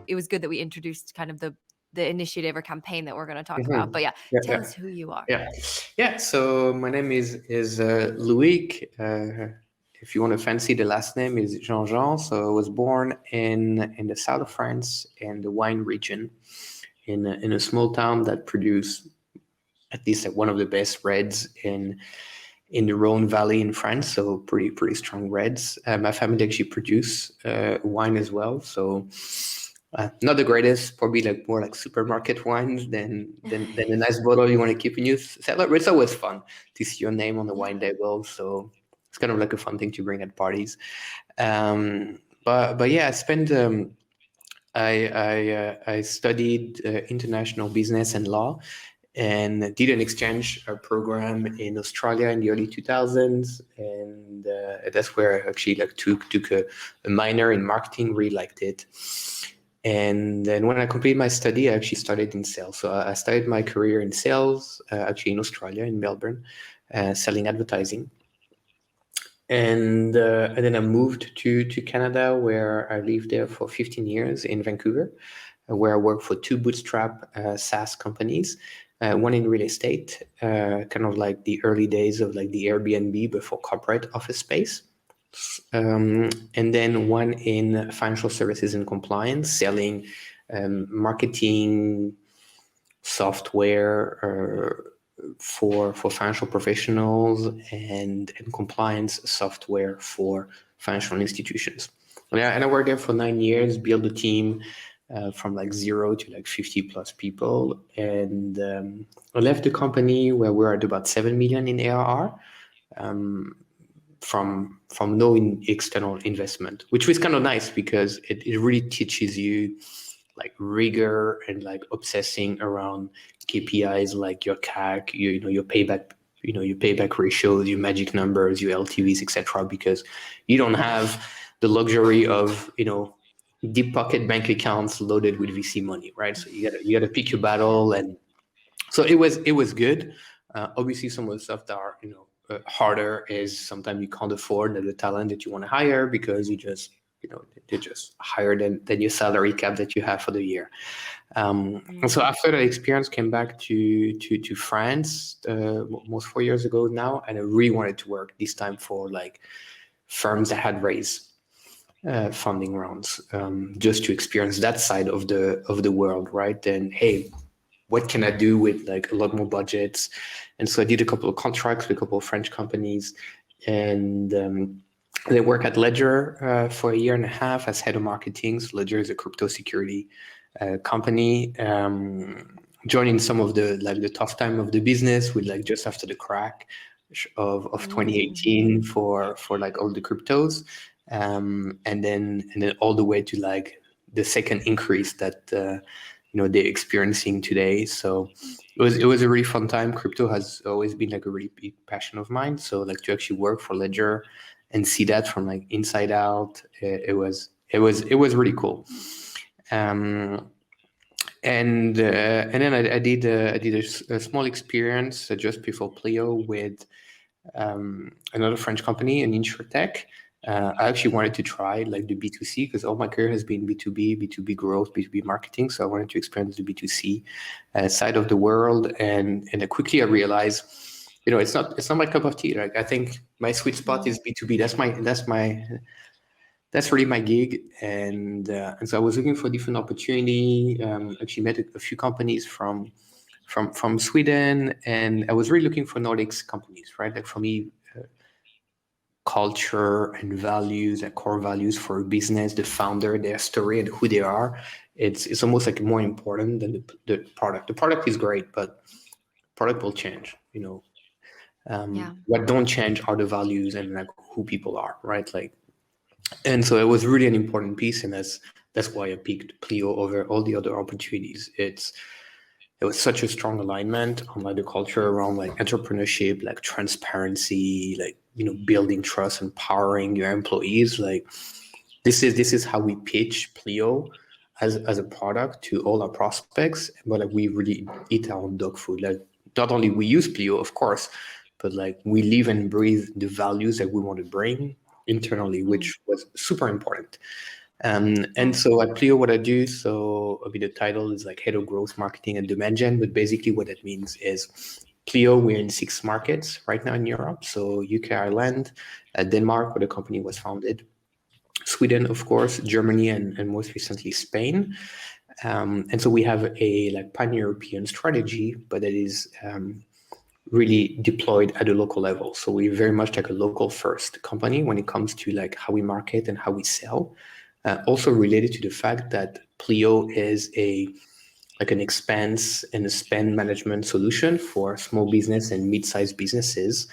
it was good that we introduced kind of the initiative or campaign that we're going to talk Mhm. about. But yeah, Yeah, tell yeah. us who you are. Yeah. So my name is Loic. If you want to fancy, the last name is Jean. So I was born in the south of France, in the wine region, in a small town that produced at least like one of the best reds in the Rhone Valley in France. So pretty strong reds. My family actually produce wine as well. So not the greatest, probably like more like supermarket wines than a nice bottle you want to keep in your cellar. But it's always fun to see your name on the wine label. So it's kind of like a fun thing to bring at parties. But yeah, I spent I studied international business and law, and did an exchange program in Australia in the early 2000s, and that's where I actually like took a minor in marketing. Really liked it. And then when I completed my study, I actually started in sales. So I started my career in sales, actually in Australia, in Melbourne, selling advertising. And then I moved to Canada, where I lived there for 15 years in Vancouver, where I worked for two bootstrap SaaS companies. One in real estate, kind of like the early days of like the Airbnb before corporate office space. And then one in financial services and compliance, selling marketing software for financial professionals, and compliance software for financial institutions. And I worked there for 9 years, built a team from like 0 to like 50 plus people. And I left the company where we're at about 7 million in ARR. From no external investment, which was kind of nice because it really teaches you like rigor and like obsessing around KPIs like your CAC, your payback, your payback ratios, your magic numbers, your LTVs, etc. Because you don't have the luxury of deep pocket bank accounts loaded with VC money, right? So you gotta pick your battle, and so it was good. Obviously, some of the stuff that are harder is sometimes you can't afford the talent that you want to hire because you just they're just higher than your salary cap that you have for the year. And so after that experience, came back to France almost 4 years ago now, and I really wanted to work this time for like firms that had raised funding rounds, just to experience that side of the world, right? And hey, what can I do with like a lot more budgets? And so I did a couple of contracts with a couple of French companies, and they work at Ledger for a year and a half as head of marketing. So Ledger is a crypto security company, joining some of the tough time of the business with like just after the crack of 2018 for like all the cryptos, and then all the way to like the second increase that they're experiencing today. So it was a really fun time. Crypto has always been like a really big passion of mine. So like to actually work for Ledger and see that from like inside out, it was really cool. And then I did a small experience just before Pleo with another French company, an insurtech. I actually wanted to try like the B2C because all my career has been B2B growth, B2B marketing. So I wanted to experience the B2C side of the world, and quickly I realized, it's not my cup of tea. Like I think my sweet spot is B2B. That's really my gig, and so I was looking for different opportunity. Actually met a few companies from Sweden, and I was really looking for Nordics companies, right? Like for me, culture and values and core values for a business, the founder, their story, and who they are. It's almost like more important than the product. The product is great, but product will change. What don't change are the values and like who people are, right? Like, and so it was really an important piece, and that's why I picked Pleo over all the other opportunities. It was such a strong alignment on like the culture around like entrepreneurship, like transparency, like building trust, empowering your employees. Like this is how we pitch Pleo as a product to all our prospects. But like we really eat our own dog food. Like not only we use Pleo, of course, but like we live and breathe the values that we want to bring internally, which was super important. And so at Pleo, what I do, so I mean, the title is like Head of Growth Marketing and Demand Gen, but basically what that means is Pleo, we're in 6 markets right now in Europe. So UK, Ireland, Denmark, where the company was founded, Sweden, of course, Germany, and most recently Spain. And so we have a like pan-European strategy, but that is really deployed at a local level. So we're very much like a local first company when it comes to like how we market and how we sell. Also related to the fact that Pleo is like an expense and a spend management solution for small business and mid-sized businesses.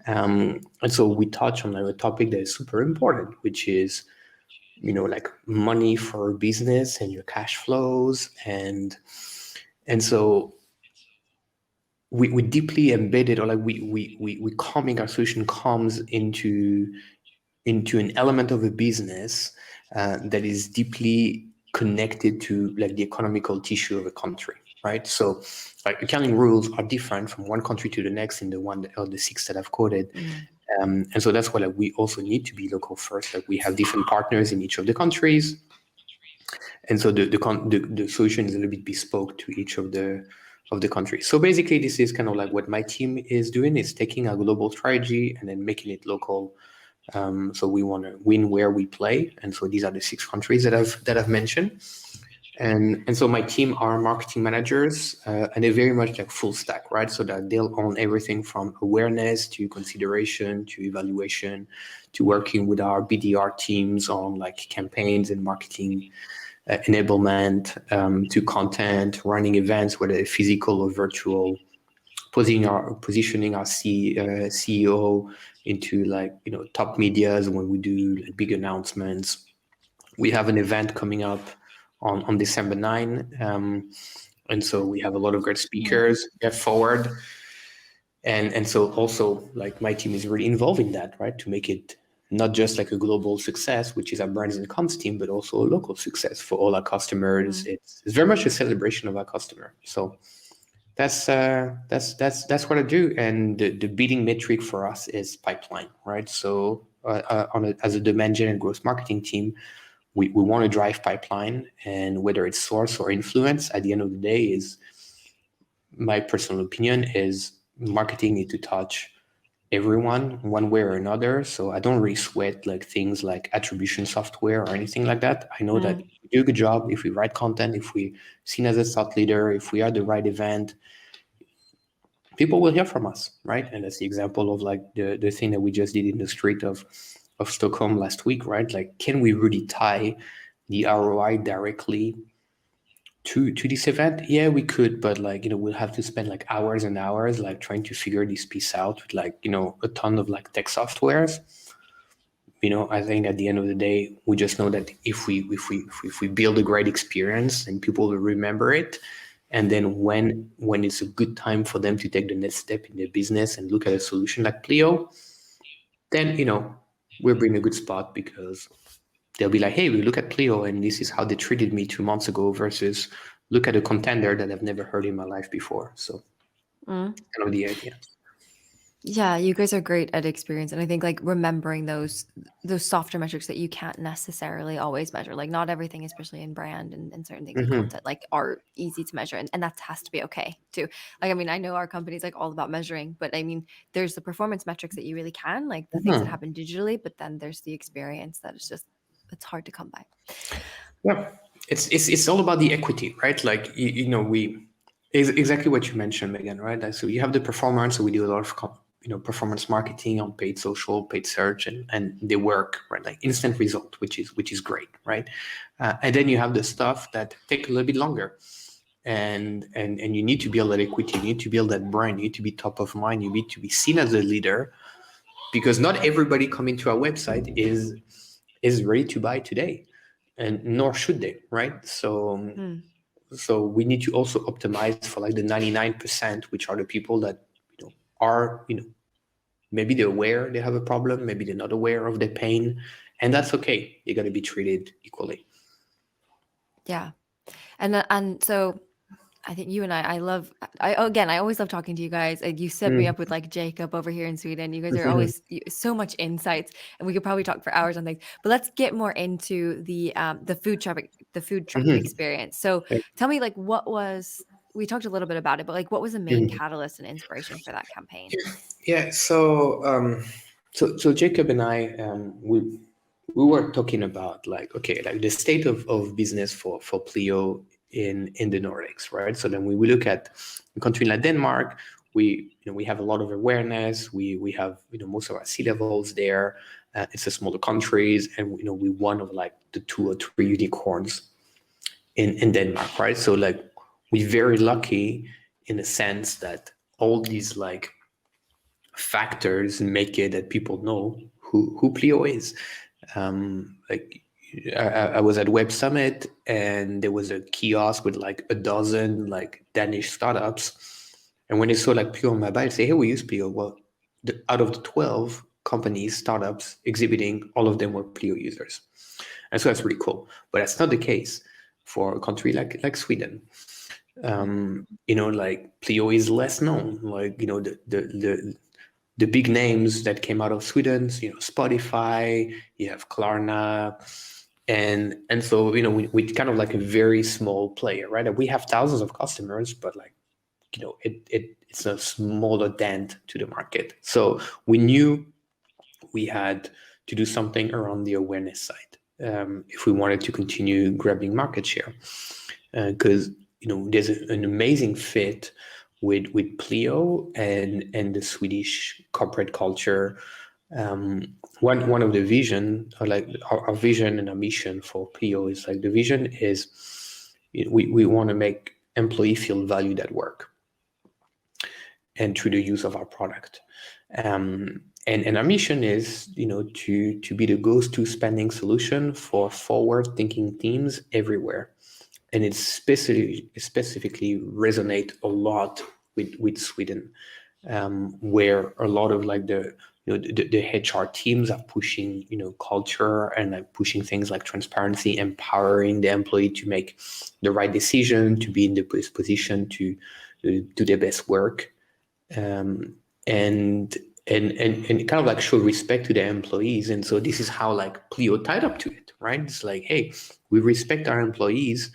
And so we touch on a topic that is super important, which is like money for business and your cash flows, and so we deeply embedded, or like we coming our solution comes into an element of a business that is deeply connected to like the economical tissue of a country, right? So like accounting rules are different from one country to the next in the one or the 6 that I've quoted. And so that's why like, we also need to be local first. Like we have different partners in each of the countries. And so the solution is a little bit bespoke to each of the countries. So basically, this is kind of like what my team is doing, is taking a global strategy and then making it local. So we want to win where we play, and so these are the 6 countries that I've mentioned. And so my team are marketing managers, and they're very much like full stack, right? So that they'll own everything from awareness to consideration to evaluation to working with our BDR teams on like campaigns and marketing enablement, to content, running events, whether physical or virtual, positioning our CEO into like top medias when we do like big announcements. We have an event coming up on December 9, and so we have a lot of great speakers forward, and so also like my team is really involved in that, right, to make it not just like a global success, which is our brands and comms team, but also a local success for all our customers. It's very much a celebration of our customer. So that's what I do, and the bidding metric for us is pipeline, right? So as a demand gen and growth marketing team, we want to drive pipeline, and whether it's source or influence, at the end of the day, is my personal opinion is marketing need to touch everyone one way or another. So I don't really sweat like things like attribution software or anything like that. I know that if we do a good job, if we write content, if we seen as a thought leader, if we are the right event, people will hear from us, right? And that's the example of like the thing that we just did in the street of Stockholm last week, right? Like, can we really tie the ROI directly to this event? Yeah, we could, but like we'll have to spend like hours and hours like trying to figure this piece out with like a ton of like tech softwares. I think at the end of the day, we just know that if we build a great experience and people will remember it, and then when it's a good time for them to take the next step in their business and look at a solution like Pleo, then we're in a good spot, because they'll be like, hey, we look at Pleo and this is how they treated me 2 months ago, versus look at a contender that I've never heard in my life before. So kind of the idea. Yeah, you guys are great at experience, and I think like remembering those softer metrics that you can't necessarily always measure. Like not everything, especially in brand and certain things like content, like are easy to measure, and that has to be okay too. Like I mean, I know our company's like all about measuring, but I mean, there's the performance metrics that you really can, like the things that happen digitally, but then there's the experience that is just it's hard to come by. Yeah, it's all about the equity, right? Like we is exactly what you mentioned, Megan, right? Like, so you have the performance. So we do a lot of performance marketing on paid social, paid search, and they work, right? Like instant result, which is great, right? And then you have the stuff that take a little bit longer, and you need to build that equity. You need to build that brand. You need to be top of mind. You need to be seen as a leader, because not everybody coming to our website is ready to buy today, and nor should they, right? So we need to also optimize for like the 99%, which are the people that are maybe they're aware they have a problem, maybe they're not aware of their pain, and that's okay. You're going to be treated equally. Yeah. And so I think you and I love, I always love talking to you guys. You set me Mm. up with like Jacob over here in Sweden. You guys are always so much insights, and we could probably talk for hours on things. But let's get more into the food truck Mhm. experience. So tell me, like, we talked a little bit about it, but like, what was the main Mhm. catalyst and inspiration for that campaign? Yeah. So Jacob and I, we were talking about like, okay, like the state of business for Pleo in the Nordics, right? So then we look at a country like Denmark. We have a lot of awareness. We have most of our C levels there. It's a smaller countries, and we one of like the 2 or 3 unicorns in Denmark, right? So like we're very lucky in the sense that all these like factors make it that people know who Pleo is. Like I was at Web Summit and there was a kiosk with like a dozen like Danish startups. And when they saw like Pleo on my bike, say, hey, we use Pleo. Well, out of the 12 companies, startups exhibiting, all of them were Pleo users. And so that's really cool. But that's not the case for a country like Sweden. Like Pleo is less known. Like, the big names that came out of Sweden, Spotify, you have Klarna, and so we kind of like a very small player, right? And we have thousands of customers, but like it's a smaller dent to the market. So we knew we had to do something around the awareness side if we wanted to continue grabbing market share, because there's an amazing fit with Pleo and the Swedish corporate culture. One of the vision, or like our vision and our mission for Pleo is like the vision is we want to make employee feel valued at work and through the use of our product. And our mission is, to be the go-to spending solution for forward-thinking teams everywhere. And it specifically resonate a lot with Sweden, where a lot of like the HR teams are pushing culture and like pushing things like transparency, empowering the employee to make the right decision, to be in the best position to do their best work, um, and and kind of like show respect to their employees. And so this is how like Pleo tied up to it, right? It's like, hey, we respect our employees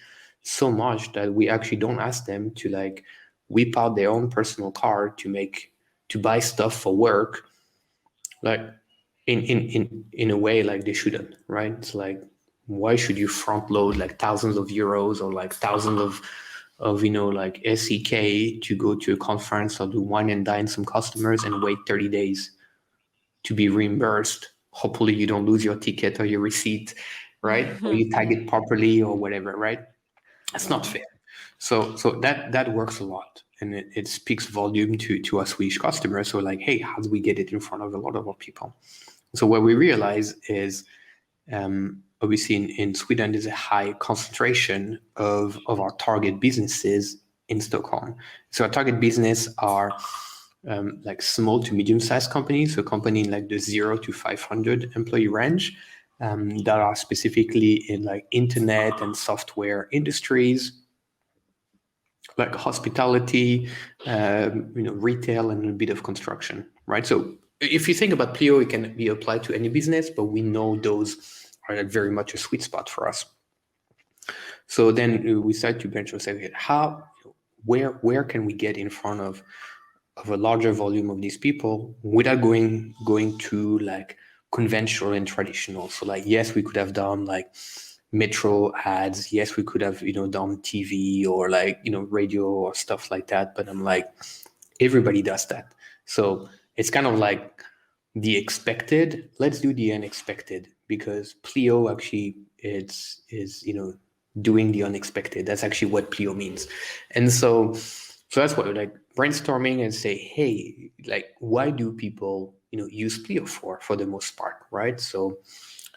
so much that we actually don't ask them to like whip out their own personal car to buy stuff for work, like in a way like they shouldn't, right? It's like, why should you front load like thousands of euros or like thousands of like SEK to go to a conference or do wine and dine some customers and wait 30 days to be reimbursed? Hopefully you don't lose your ticket or your receipt, right? Or you tag Yeah. it properly or whatever, right? That's not Yeah. fair. So that works a lot, and it speaks volume to our Swedish customers. So like, hey, how do we get it in front of a lot of our people? So what we realize is, obviously in Sweden, there's a high concentration of our target businesses in Stockholm. So our target business are like small to medium-sized companies, so companies like the 0 to 500 employee range, that are specifically in like internet and software industries, like hospitality, retail, and a bit of construction, right? So if you think about Pleo, it can be applied to any business, but we know those are like very much a sweet spot for us. So then we start to benchmark, say, okay, where can we get in front of a larger volume of these people without going to like conventional and traditional? So like, yes, we could have done like metro ads. Yes, we could have done TV or like radio or stuff like that. But I'm like, everybody does that. So it's kind of like the expected. Let's do the unexpected, because Pleo actually is doing the unexpected. That's actually what Pleo means. And so that's what, like, brainstorming and say, hey, like, why do people use Pleo for the most part, right? So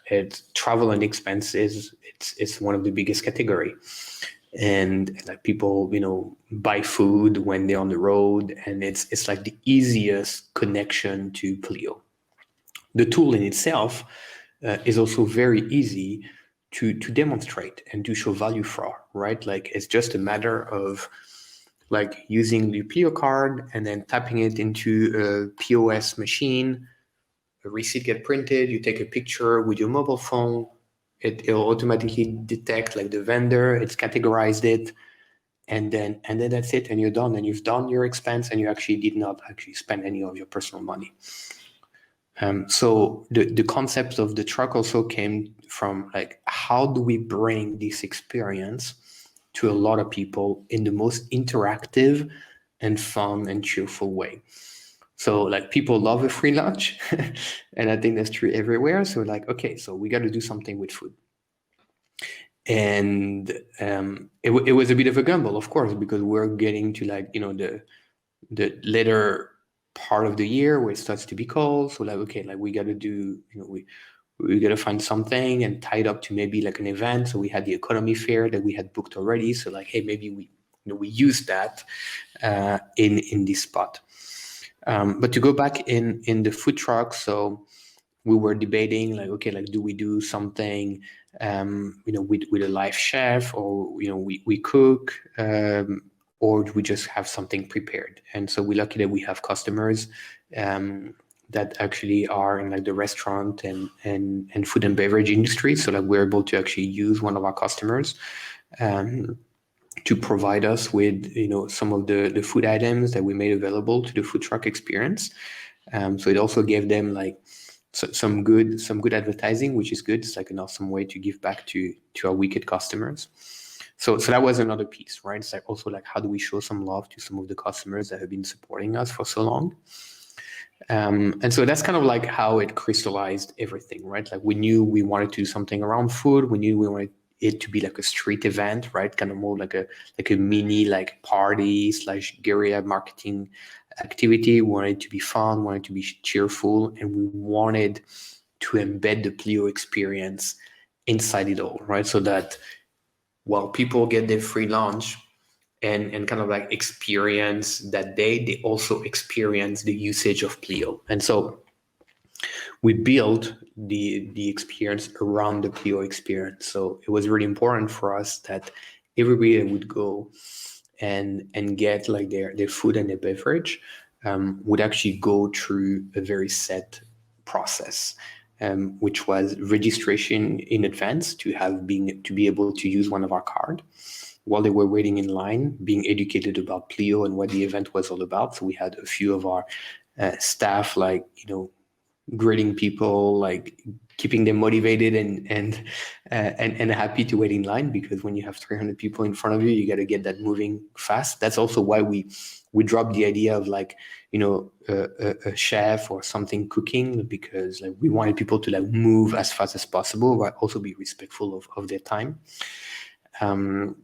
it's travel and expenses. It's one of the biggest category, and like people buy food when they're on the road, and it's like the easiest connection to Pleo. The tool in itself is also very easy to demonstrate and to show value for, right? Like, it's just a matter of like using the Pleo card and then tapping it into a POS machine. A receipt get printed, you take a picture with your mobile phone, it'll automatically detect like the vendor, it's categorized it, and then that's it, and you're done, and you've done your expense, and you actually did not actually spend any of your personal money. So the concept of the truck also came from like, how do we bring this experience to a lot of people in the most interactive and fun and cheerful way? So like, people love a free lunch, and I think that's true everywhere. So like, okay, so we got to do something with food. And it was a bit of a gamble, of course, because we're getting to like, the later part of the year where it starts to be cold. So like, okay, like we got to do, we got to find something and tie it up to maybe like an event. So we had the economy fair that we had booked already. So like, hey, maybe we use that in this spot. But to go back in the food truck, so we were debating like, okay, like, do we do something, with a live chef, or we cook, or do we just have something prepared? And so we're lucky that we have customers that actually are in like the restaurant and food and beverage industry. So like, we're able to actually use one of our customers to provide us with some of the food items that we made available to the food truck experience. So it also gave them like some good advertising, which is good. It's like an awesome way to give back to our wicked customers. So that was another piece, right? It's like also like, how do we show some love to some of the customers that have been supporting us for so long? And so that's kind of like how it crystallized everything, right? Like, we knew we wanted to do something around food. We knew we wanted it to be like a street event, right? Kind of more like a mini like party / guerrilla marketing activity. We wanted it to be fun, wanted it to be cheerful, and we wanted to embed the Pleo experience inside it all, right? So that while people get their free lunch and kind of like experience that day, they also experience the usage of Pleo. And so we built the experience around the Pleo experience. So it was really important for us that everybody that would go and get like their food and their beverage would actually go through a very set process, which was registration in advance to be able to use one of our card while they were waiting in line, being educated about Pleo and what the event was all about. So we had a few of our staff, like, greeting people, like keeping them motivated and happy to wait in line, because when you have 300 people in front of you, you got to get that moving fast. That's also why we dropped the idea of like, a chef or something cooking, because like, we wanted people to like move as fast as possible, but also be respectful of their time. And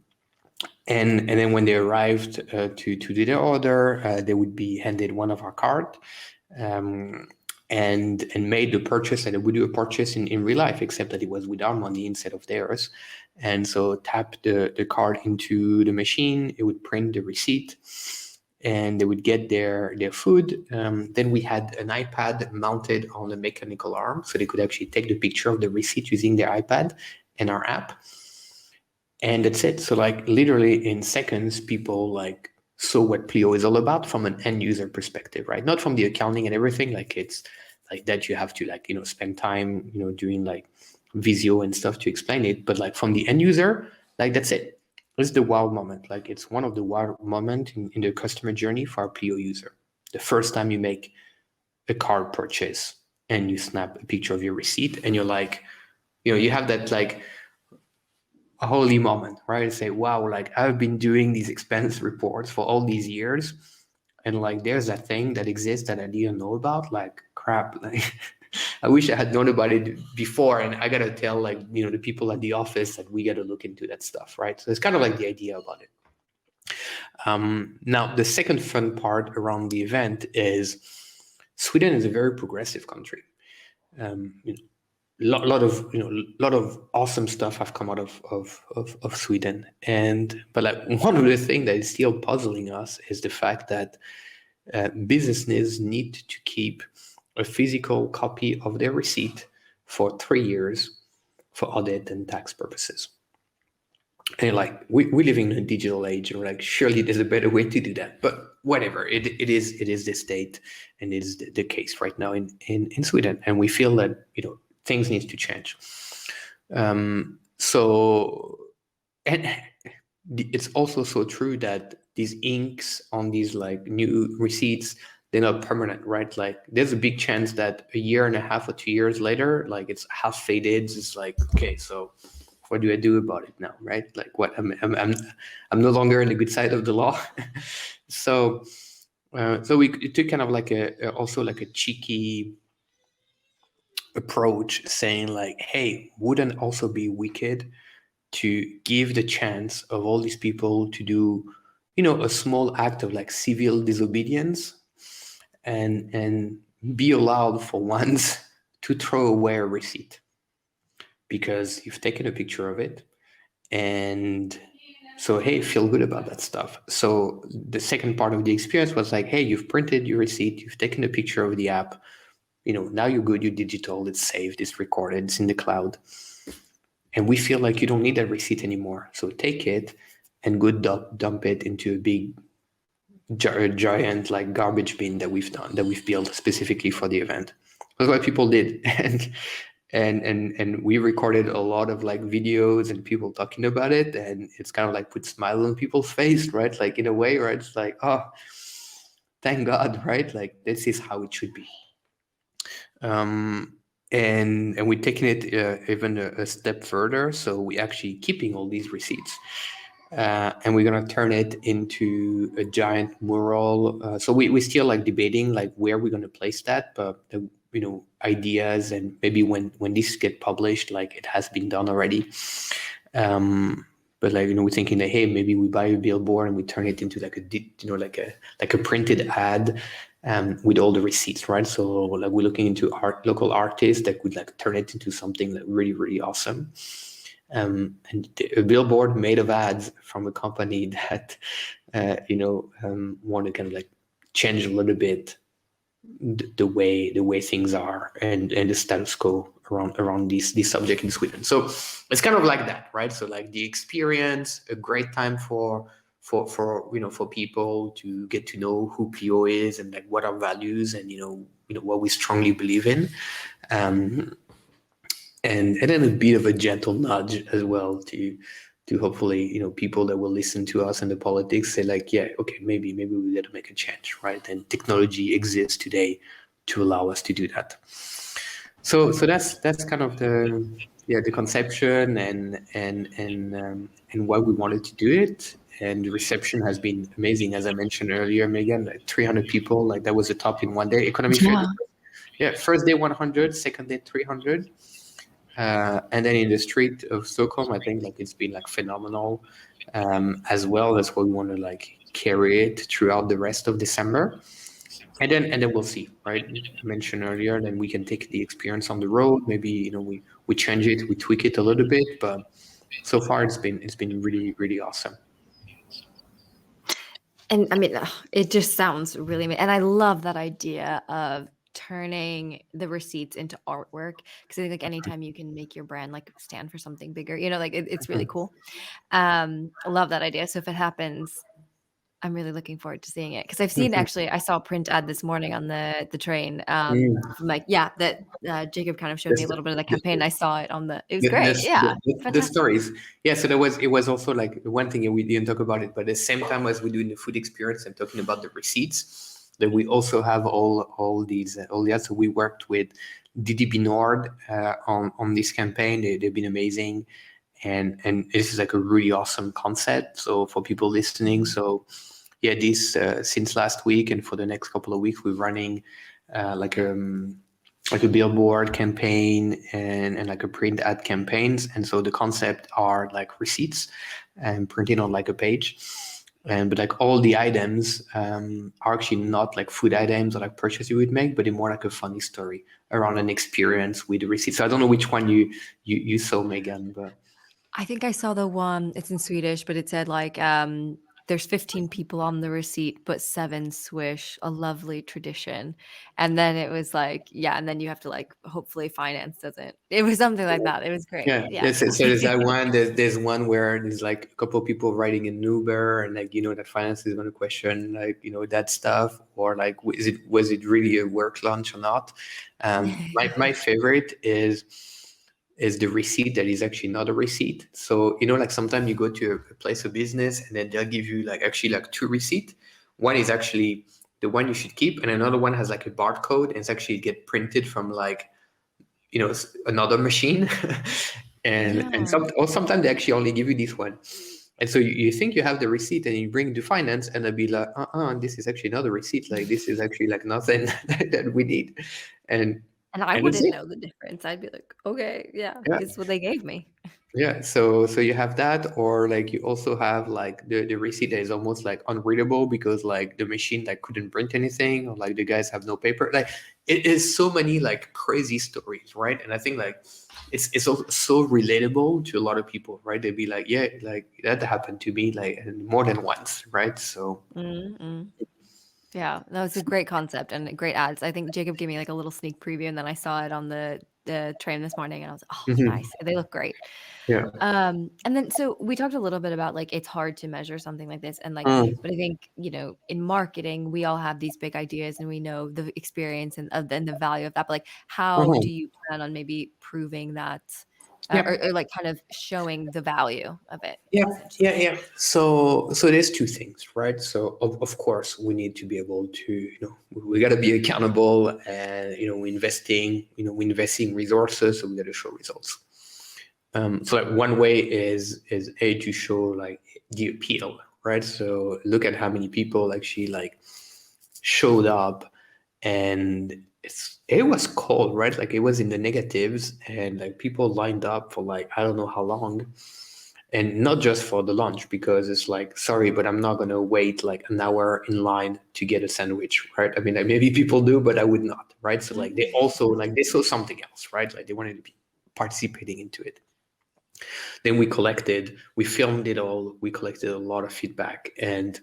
then when they arrived to do their order, they would be handed one of our card, and made the purchase, and they would do a purchase in real life, except that it was with our money instead of theirs. And so tap the card into the machine, it would print the receipt, and they would get their food. Then we had an iPad mounted on a mechanical arm, so they could actually take the picture of the receipt using their iPad and our app. And that's it. So like, literally in seconds, people like saw what Pleo is all about from an end user perspective, right? Not from the accounting and everything. Like, it's like that you have to like, spend time, doing like Visio and stuff to explain it. But like, from the end user, like, that's it. It's the wow moment. Like, it's one of the wow moment in the customer journey for our Pleo user. The first time you make a card purchase and you snap a picture of your receipt, and you're like, you have that like a holy moment, right? Say, wow, like, I've been doing these expense reports for all these years, and like, there's that thing that exists that I didn't know about. Like, crap, like, I wish I had known about it before. And I gotta tell like, the people at the office that we gotta look into that stuff, right? So it's kind of like the idea about it. Now, the second fun part around the event is Sweden is a very progressive country. Lot of awesome stuff have come out of Sweden, but like, one of the things that is still puzzling us is the fact that businesses need to keep a physical copy of their receipt for 3 years for audit and tax purposes. And like we live in a digital age, and we're like, surely there's a better way to do that. But whatever, it is the state, and it is the case right now in Sweden, and we feel that things need to change. So, and it's also so true that these inks on these like new receipts, they're not permanent, right? Like there's a big chance that a year and a half or 2 years later, like it's half faded. It's like, okay, so what do I do about it now, right? Like what I'm no longer on the good side of the law. So we took kind of like also like a cheeky approach, saying like, hey, wouldn't also be wicked to give the chance of all these people to do a small act of like civil disobedience, and be allowed for once to throw away a receipt because you've taken a picture of it. And so, hey, feel good about that stuff. So the second part of the experience was like, hey, you've printed your receipt, you've taken a picture of the app, now you're good, you're digital, it's saved, it's recorded, it's in the cloud. And we feel like you don't need that receipt anymore. So take it and go dump it into a big giant like garbage bin that we've built specifically for the event. That's what people did. And we recorded a lot of like videos and people talking about it, and it's kind of like put smile on people's face, right? Like in a way, right? It's like, oh, thank God, right? Like this is how it should be. And we're taking it even a step further. So we're actually keeping all these receipts, and we're gonna turn it into a giant mural. So we're still like debating like where we're gonna place that, but ideas, and maybe when this get published, like it has been done already. But like we're thinking that, hey, maybe we buy a billboard and we turn it into like a printed ad, with all the receipts, right? So like we're looking into local artists that could like turn it into something like really, really awesome. And a billboard made of ads from a company that want to kind of like change a little bit the way things are, and the status quo around this subject in Sweden. So it's kind of like that, right? So like the experience, a great time for people to get to know who Pleo is, and like what our values, and what we strongly believe in. And then a bit of a gentle nudge as well to hopefully people that will listen to us in the politics say like, yeah, okay, maybe we got to make a change, right? And technology exists today to allow us to do that. So that's kind of the conception, and why we wanted to do it. And the reception has been amazing, as I mentioned earlier, Megan. Like 300 people, like that was the top in one day. Economy Fair. Yeah, first day 100, second day 300. And then in the street of Stockholm, I think like it's been like phenomenal as well. That's why we want to like carry it throughout the rest of December. And then we'll see, right? I mentioned earlier, then we can take the experience on the road. Maybe we change it, we tweak it a little bit, but so far it's been really, really awesome. And I mean, it just sounds really amazing. And I love that idea of turning the receipts into artwork, because I think like anytime you can make your brand like stand for something bigger, like it's really cool. I love that idea. So if it happens, I'm really looking forward to seeing it, because I've seen, actually, I saw a print ad this morning on the train, from like, that Jacob kind of showed me a little bit of the campaign. I saw it it was great. Yeah, the stories. Yeah, so it was also like one thing, and we didn't talk about it, but at the same time as we're doing the food experience and talking about the receipts, that we also have all these so we worked with DDB Nord on this campaign. They've been amazing, and this is like a really awesome concept. So for people listening, so yeah, this since last week and for the next couple of weeks, we're running like a billboard campaign and like a print ad campaigns. And so the concept are like receipts and printed on like a page. But like all the items are actually not like food items or like purchase you would make, but it's more like a funny story around an experience with the receipt. So I don't know which one you saw, Megan, but I think I saw the one, it's in Swedish, but it said like, there's 15 people on the receipt, but 7 Swish, a lovely tradition. And then it was like, yeah, and then you have to like hopefully finance doesn't. It was something like that. It was great. Yeah, Yeah. so there's that one. There's one where there's like a couple of people riding in Uber, and like that finance is going to question like that stuff, or like was it really a work lunch or not? My favorite is the receipt that is actually not a receipt. So like sometimes you go to a place of business and then they'll give you like actually like two receipts. One is actually the one you should keep, and another one has like a barcode, and it's actually get printed from like another machine. And Yeah. sometimes they actually only give you this one, and so you think you have the receipt and you bring it to finance and they'll be like, this is actually not a receipt, like this is actually like nothing that we need. and And I and that's wouldn't it. know the difference. I'd be like, okay, yeah, Yeah. this is what they gave me. Yeah, so you have that, or like you also have like the receipt that is almost like unreadable because like the machine like couldn't print anything, or like the guys have no paper. Like it is so many like crazy stories, right? And I think like it's also so relatable to a lot of people, right? They'd be like, yeah, like that happened to me like more than once, right? So Mm-mm. Yeah, that was a great concept and great ads. I think Jacob gave me like a little sneak preview, and then I saw it on the train this morning, and I was like, oh, mhm. nice. They look great. Yeah. And then so we talked a little bit about like it's hard to measure something like this, and like, Mm. but I think in marketing we all have these big ideas, and we know the experience and the value of that. But like, how do Mhm. you plan on maybe proving that, Yeah. or like kind of showing the value of it, Yeah, essentially? yeah. So there's two things, right? So of course we need to be able to, we got to be accountable, and we're investing resources, so we got to show results. So like one way is to show like the appeal, right? So look at how many people actually like showed up, and it was cold, right? Like it was in the negatives, and like people lined up for like I don't know how long, and not just for the lunch, because it's like, sorry, but I'm not going to wait like an hour in line to get a sandwich, right? I mean, like maybe people do, but I would not, right? So like they also like they saw something else, right? Like they wanted to be participating into it. Then we filmed it all, we collected a lot of feedback, and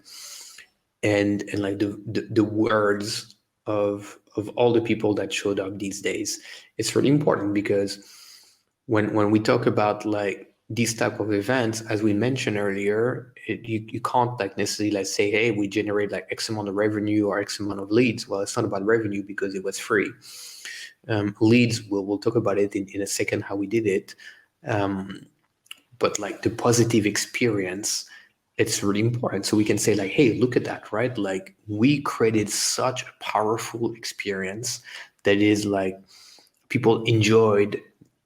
like the words of all the people that showed up these days. It's really important because when we talk about like these type of events, as we mentioned earlier, you can't like necessarily like say, hey, we generate like X amount of revenue or X amount of leads. Well, it's not about revenue because it was free. Leads, we'll talk about it in a second how we did it. But like the positive experience, it's really important. So we can say like, hey, look at that, right? Like we created such a powerful experience that is like people enjoyed,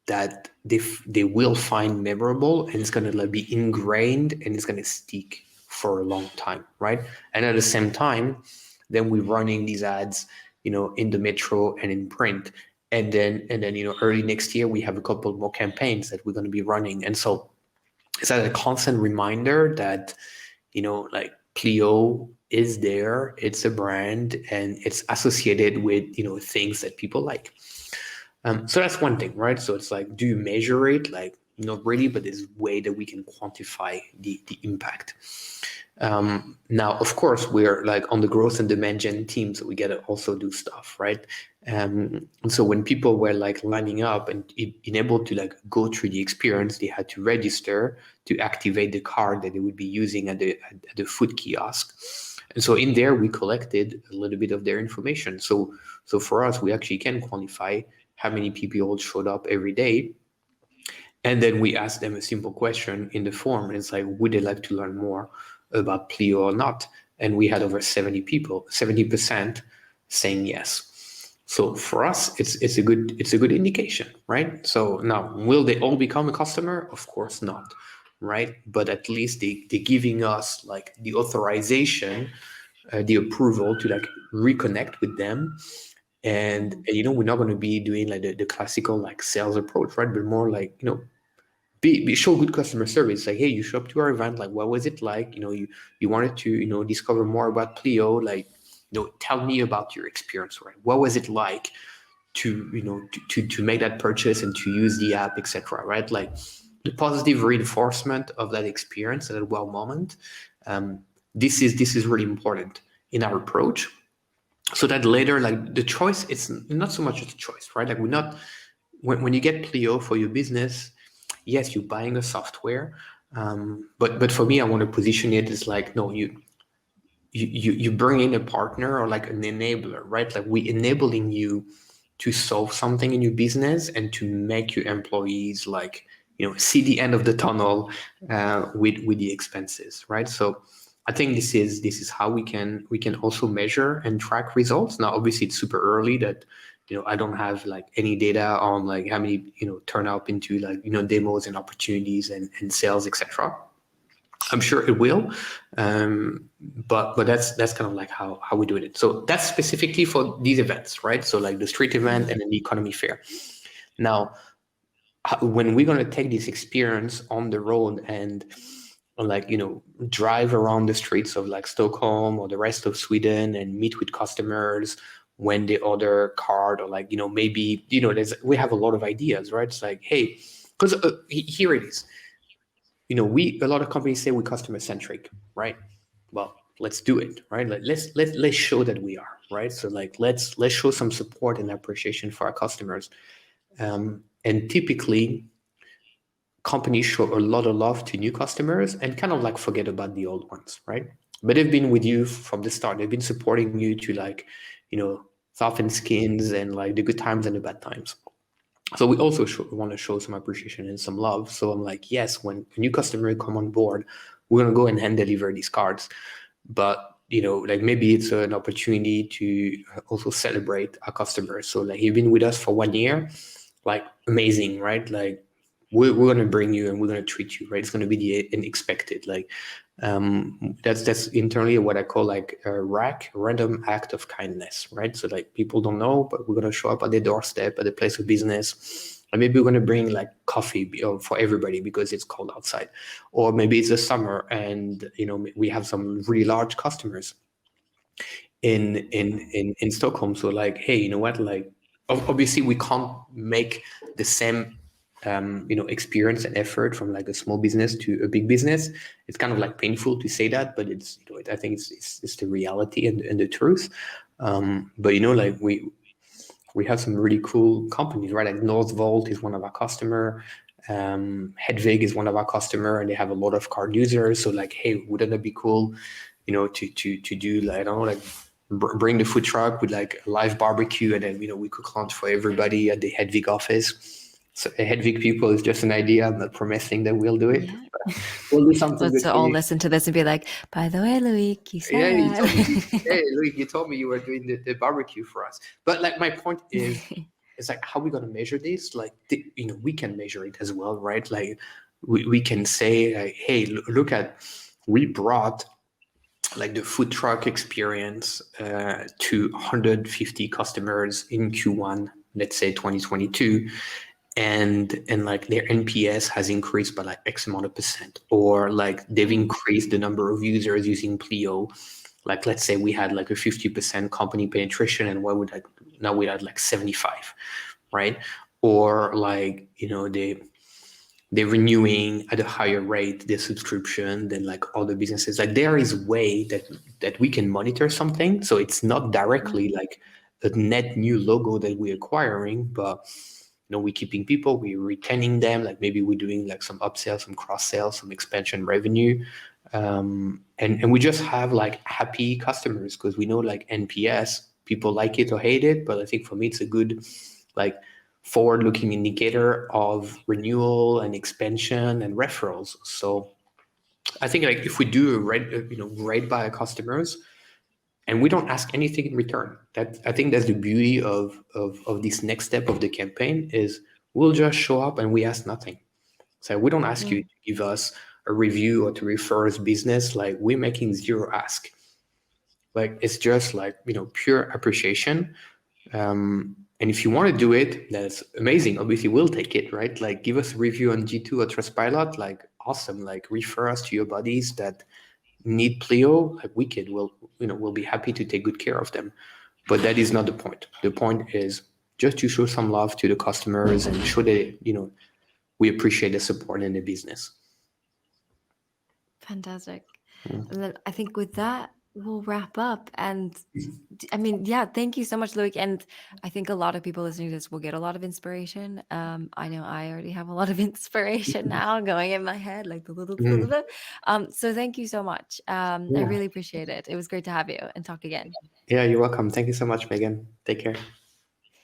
that they will find memorable, and it's going to like be ingrained, and it's going to stick for a long time, right? And at the same time, then we're running these ads, in the metro and in print, and then early next year we have a couple more campaigns that we're going to be running. And so it's like a constant reminder that like Pleo is there, it's a brand, and it's associated with things that people like. So that's one thing, right? So it's like, do you measure it? Like, not really, but there's a way that we can quantify the impact. Now, of course, we're like on the growth and demand gen team, so we got to also do stuff, right? And so when people were like lining up and being able to like go through the experience, they had to register to activate the card that they would be using at the food kiosk. And so in there, we collected a little bit of their information. So for us, we actually can quantify how many people showed up every day. And then we asked them a simple question in the form. And it's like, would they like to learn more about Pleo or not? And we had over 70 people, 70% saying yes. So for us, it's a good indication, right? So now, will they all become a customer? Of course not, right? But at least they're giving us like the authorization, the approval to like reconnect with them. And we're not going to be doing like the classical like sales approach, right? But more like be show good customer service. Like, hey, you show up to our event, like what was it like? You wanted to discover more about Pleo, like tell me about your experience, right? What was it like to to make that purchase and to use the app, etc., right? Like the positive reinforcement of that experience at a well moment. this is really important in our approach, so that later, like, the choice, it's not so much a choice, right? Like, we're not, when you get Pleo for your business, yes, you're buying a software, but for me, I want to position it as like, no, you bring in a partner or like an enabler, right? Like, we enabling you to solve something in your business and to make your employees, like, see the end of the tunnel with the expenses, right? So I think this is how we can also measure and track results. Now, obviously, it's super early that I don't have like any data on like how many turn up into like demos and opportunities and sales, etc. I'm sure it will, but that's kind of like how we do it. So that's specifically for these events, right? So like the street event and then the economy fair. Now, when we're going to take this experience on the road and like drive around the streets of like Stockholm or the rest of Sweden and meet with customers when they order card, or like maybe we have a lot of ideas, right? It's like, hey, because here it is. A lot of companies say we're customer centric, right? Well, let's do it, right? Like, let's show that we are, right? So like let's show some support and appreciation for our customers. And typically, companies show a lot of love to new customers and kind of like forget about the old ones, right? But they've been with you from the start. They've been supporting you to like, soften skins and like the good times and the bad times. So we also want to show some appreciation and some love. So I'm like, yes, when a new customer come on board, we're going to go and hand deliver these cards. But, like maybe it's an opportunity to also celebrate our customers. So like, you've been with us for 1 year, like amazing, right? Like we're going to bring you and we're going to treat you, right? It's going to be the unexpected. Like that's internally what I call like a random act of kindness, right? So like people don't know, but we're going to show up at their doorstep, at the place of business. And maybe we're going to bring like coffee for everybody because it's cold outside. Or maybe it's the summer and, we have some really large customers in Stockholm. So like, hey, you know what? Like, obviously we can't make the same experience and effort from like a small business to a big business. It's kind of like painful to say that, but it's I think it's the reality and the truth. But like we have some really cool companies, right? Like Northvolt is one of our customer. Hedvig is one of our customer, and they have a lot of card users. So like, hey, wouldn't it be cool, to do like, I don't know, like bring the food truck with like a live barbecue, and then we cook lunch for everybody at the Hedvig office. So Hedvig people is just an idea. I'm not promising that we'll do it. Yeah. We'll do something Let's good for all you. listen to this and be like, by the way, Loic, you said. Yeah, you told me. Hey, Loic, you told me you were doing the barbecue for us. But like, my point is, it's like, how are we going to measure this? Like, we can measure it as well, right? Like, we can say, like, hey, look at, we brought like the food truck experience to 150 customers in Q1, let's say 2022. And like their NPS has increased by like X amount of percent, or like they've increased the number of users using Pleo. Like, let's say we had like a 50% company penetration, and now we had like 75, right? Or like, they're renewing at a higher rate their subscription than like other businesses. Like, there is way that we can monitor something. So it's not directly like a net new logo that we're acquiring, but we're keeping people, we're retaining them. Like, maybe we're doing like some upsell, some cross sell, some expansion revenue. And we just have like happy customers, because we know like NPS, people like it or hate it. But I think for me, it's a good like forward-looking indicator of renewal and expansion and referrals. So I think like if we do a rate by our customers, and we don't ask anything in return, that I think that's the beauty of this next step of the campaign, is we'll just show up and we ask nothing. So we don't ask you to give us a review or to refer us business. Like, we're making zero ask. Like, it's just like pure appreciation. And if you want to do it, that's amazing. Obviously, we'll take it, right? Like, give us a review on G2 or Trustpilot. Like, awesome. Like, refer us to your buddies that need Pleo. Like, we'll be happy to take good care of them. But that is not the point. The point is just to show some love to the customers and show that we appreciate the support in the business. Fantastic. Mm. And then I think with that, we'll wrap up. And I mean, yeah, thank you so much, Loic. And I think a lot of people listening to this will get a lot of inspiration. I know I already have a lot of inspiration now going in my head, like Mm. so thank you so much. I Yeah. really appreciate it. It was great to have you and talk again. Yeah, you're welcome. Thank you so much, Megan. Take care.